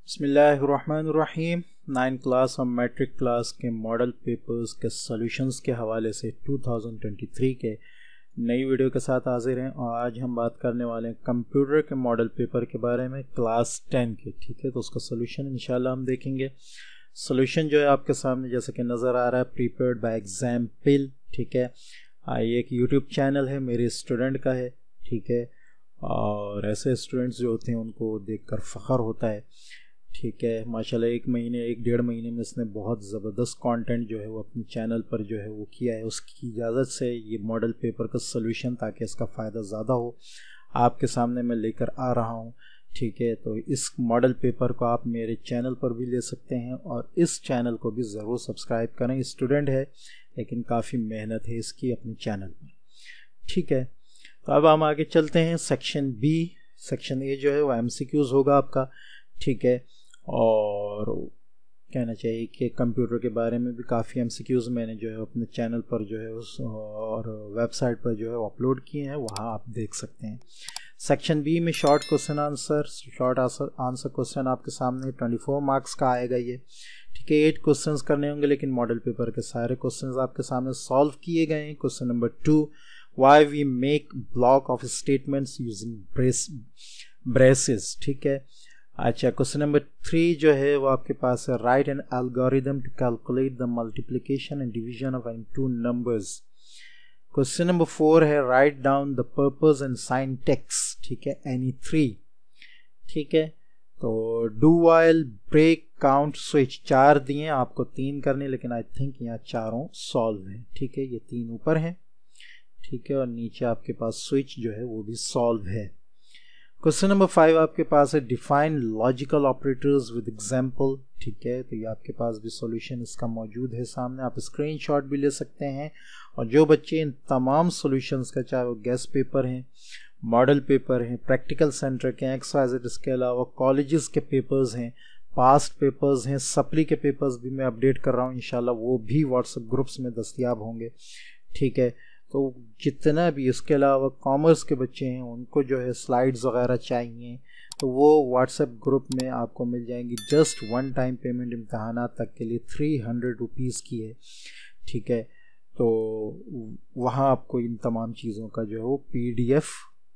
बिस्मिल्लाहिर्रहमानिर्रहीम। 9 क्लास और matric class के मॉडल पेपर्स के सॉल्यूशंस के हवाले से 2023 के नई वीडियो के साथ हाजिर हैं और आज हम बात करने वाले हैं कंप्यूटर के मॉडल पेपर के बारे में क्लास 10 के। ठीक है, तो उसका सॉल्यूशन इंशाल्लाह हम देखेंगे। सॉल्यूशन जो है आपके सामने जैसे कि नज़र आ रहा है, प्रिपेयर्ड बाय एग्जाम्पल। ठीक है, ये एक यूट्यूब चैनल है, मेरे स्टूडेंट का है। ठीक है, और ऐसे स्टूडेंट्स जो होते हैं उनको देखकर फ़ख्र होता है। ठीक है, माशाल्लाह एक डेढ़ महीने में इसने बहुत ज़बरदस्त कंटेंट जो है वो अपने चैनल पर जो है वो किया है। उसकी इजाज़त से ये मॉडल पेपर का सॉल्यूशन, ताकि इसका फ़ायदा ज़्यादा हो, आपके सामने मैं लेकर आ रहा हूँ। ठीक है, तो इस मॉडल पेपर को आप मेरे चैनल पर भी ले सकते हैं और इस चैनल को भी ज़रूर सब्सक्राइब करें। स्टूडेंट है लेकिन काफ़ी मेहनत है इसकी अपने चैनल पर। ठीक है, तो अब हम आगे चलते हैं। सेक्शन बी, सेक्शन ए जो है वो MCQs होगा आपका। ठीक है, और कहना चाहिए कि कंप्यूटर के बारे में भी काफ़ी MCQs मैंने जो है अपने चैनल पर जो है उस और वेबसाइट पर जो है अपलोड किए हैं, वहाँ आप देख सकते हैं। सेक्शन बी में short question answer, short answer question आपके सामने 24 मार्क्स का आएगा ये। ठीक है, 8 क्वेश्चंस करने होंगे, लेकिन मॉडल पेपर के सारे क्वेश्चंस आपके सामने सॉल्व किए गए हैं। Question number 2, why we make block of statements using braces. ठीक है, अच्छा, क्वेश्चन नंबर 3 जो है वो आपके पास है, write an algorithm to calculate the multiplication and division of any two numbers. Question number 4 है, write down the purpose and syntax. ठीक है, एनी 3। ठीक है, तो do while break count switch 4 दिए, आपको 3 करने, लेकिन आई थिंक यहाँ चारों सॉल्व है। ठीक है, ये 3 ऊपर है। ठीक है, और नीचे आपके पास स्विच जो है वो भी सॉल्व है। क्वेश्चन नंबर 5 आपके पास है, define logical operators with example. ठीक है, तो ये आपके पास भी सॉल्यूशन इसका मौजूद है सामने, आप स्क्रीनशॉट भी ले सकते हैं। और जो बच्चे इन तमाम सॉल्यूशंस का, चाहे वो गेस्ट पेपर हैं, मॉडल पेपर हैं, प्रैक्टिकल सेंटर के XYZ, इसके अलावा कॉलेजेस के पेपर्स हैं, पास्ट पेपर्स हैं, सप्ली के पेपर्स भी मैं अपडेट कर रहा हूँ इंशाल्लाह, वो भी व्हाट्सएप ग्रुप्स में दस्तयाब होंगे। ठीक है, तो जितना भी, इसके अलावा कॉमर्स के बच्चे हैं उनको जो है स्लाइड्स वगैरह चाहिए, तो वो व्हाट्सएप ग्रुप में आपको मिल जाएंगी। जस्ट 1 टाइम पेमेंट इम्तहान तक के लिए 300 रुपीज़ की है। ठीक है, तो वहाँ आपको इन तमाम चीज़ों का जो है वो PDF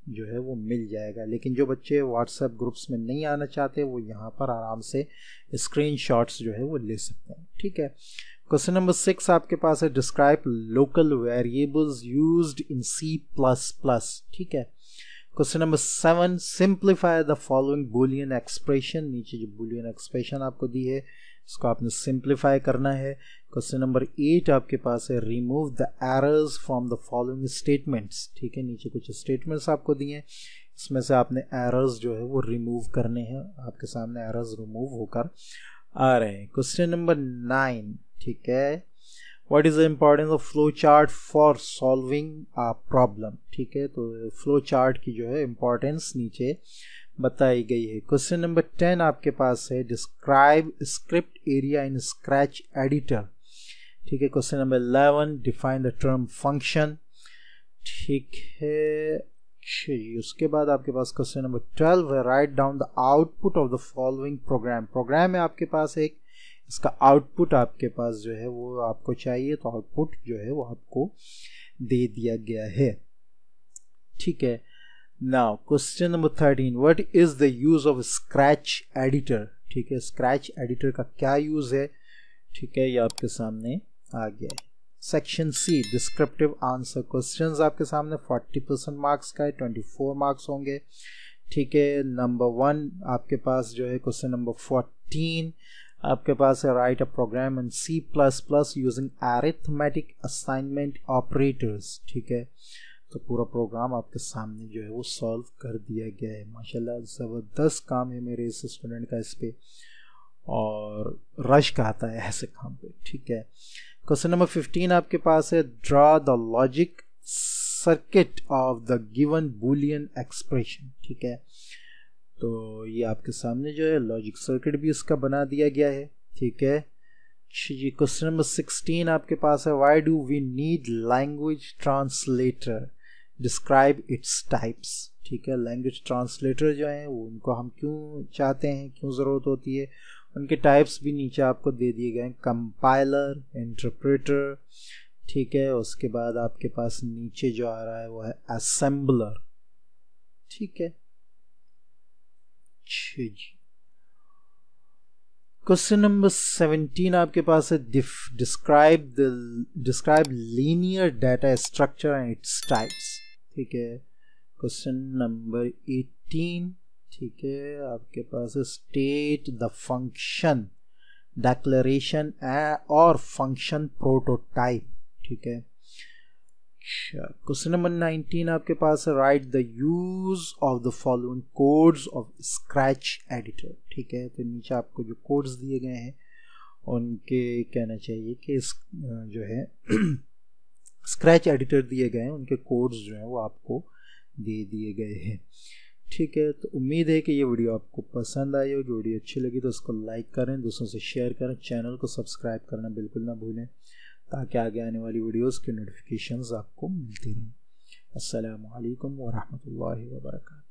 जो है वो मिल जाएगा। लेकिन जो बच्चे व्हाट्सएप ग्रुप्स में नहीं आना चाहते वो यहाँ पर आराम से स्क्रीनशॉट्स जो है वो ले सकते हैं। ठीक है, क्वेश्चन नंबर 6 आपके पास है, describe local variables used in C++। ठीक है, question number 7, simplify the following Boolean expression. नीचे जो बूलियन एक्सप्रेशन आपको दी है इसको आपने सिंप्लीफाई करना है। क्वेश्चन नंबर 8 आपके पास है, remove the errors from the following statements. ठीक है, नीचे कुछ स्टेटमेंट्स आपको दिए हैं, इसमें से आपने एरर्स जो है वो रिमूव करने हैं। आपके सामने एरर्स रिमूव होकर आ रहे हैं। क्वेश्चन नंबर 9, ठीक है, what is the importance of flow chart for solving a problem. ठीक है, तो फ्लो चार्ट की जो है इम्पोर्टेंस नीचे बताई गई है। क्वेश्चन नंबर 10 आपके पास है, describe script area in scratch editor. ठीक है, question number 11, define the term function. ठीक है, उसके बाद आपके पास क्वेश्चन नंबर 12 है, write down the output of the following program. Program है आपके पास एक, इसका आउटपुट आपके पास जो है वो आपको चाहिए, तो आउटपुट जो है वो आपको दे दिया गया है। ठीक है, now question number 13, what is the use of scratch editor. ठीक है, स्क्रैच एडिटर का क्या यूज है। ठीक है, ये आपके सामने आ गया है। Section C, descriptive answer questions आपके सामने 40% मार्क्स का है, 24 मार्क्स होंगे। ठीक है, नंबर 1 आपके पास जो है क्वेश्चन नंबर 14 आपके पास है, राइट अ प्रोग्राम इन C++ using arithmetic assignment operators. ठीक है, तो पूरा प्रोग्राम आपके सामने जो है वो सॉल्व कर दिया गया है। माशाल्लाह ज़बरदस्त काम है मेरे इस स्टूडेंट का इस पे, और रश कहता है ऐसे काम पे। ठीक है, क्वेश्चन नंबर 15 आपके पास है, draw the logic circuit of the given Boolean expression. ठीक है, तो ये आपके सामने जो है लॉजिक सर्किट भी इसका बना दिया गया है। ठीक है जी, क्वेश्चन नंबर 16 आपके पास है, why do we need language translator, describe its types. ठीक है। लैंग्वेज ट्रांसलेटर जो हैं वो उनको हम क्यों चाहते हैं, क्यों ज़रूरत होती है, उनके टाइप्स भी नीचे आपको दे दिए गए हैं, कंपाइलर, इंटरप्रेटर, ठीक है। उसके बाद आपके पास नीचे जो आ रहा है वो है असेंबलर, ठीक है। क्वेश्चन नंबर 17 आपके पास है describe linear data structure and it's types, ठीक है। क्वेश्चन नंबर 18, ठीक है, आपके पास है स्टेट द फंक्शन डिक्लेरेशन और फंक्शन प्रोटोटाइप, ठीक है। क्वेश्चन नंबर 19 आपके पास है right the use of the following codes of scratch editor, ठीक है। तो नीचे आपको जो कोड्स दिए गए हैं उनके कहना चाहिए कि जो है स्क्रैच एडिटर दिए गए हैं, उनके कोड्स जो हैं वो आपको दे दिए गए हैं, ठीक है। तो उम्मीद है कि ये वीडियो आपको पसंद आई होगी। वीडियो अच्छी लगी तो उसको लाइक करें, दूसरों से शेयर करें, चैनल को सब्सक्राइब करना बिल्कुल ना भूलें ताकि आगे आने वाली वीडियोस की नोटिफिकेशंस आपको मिलती रहें। अस्सलामु अलैकुम व रहमतुल्लाहि व बरकातहू।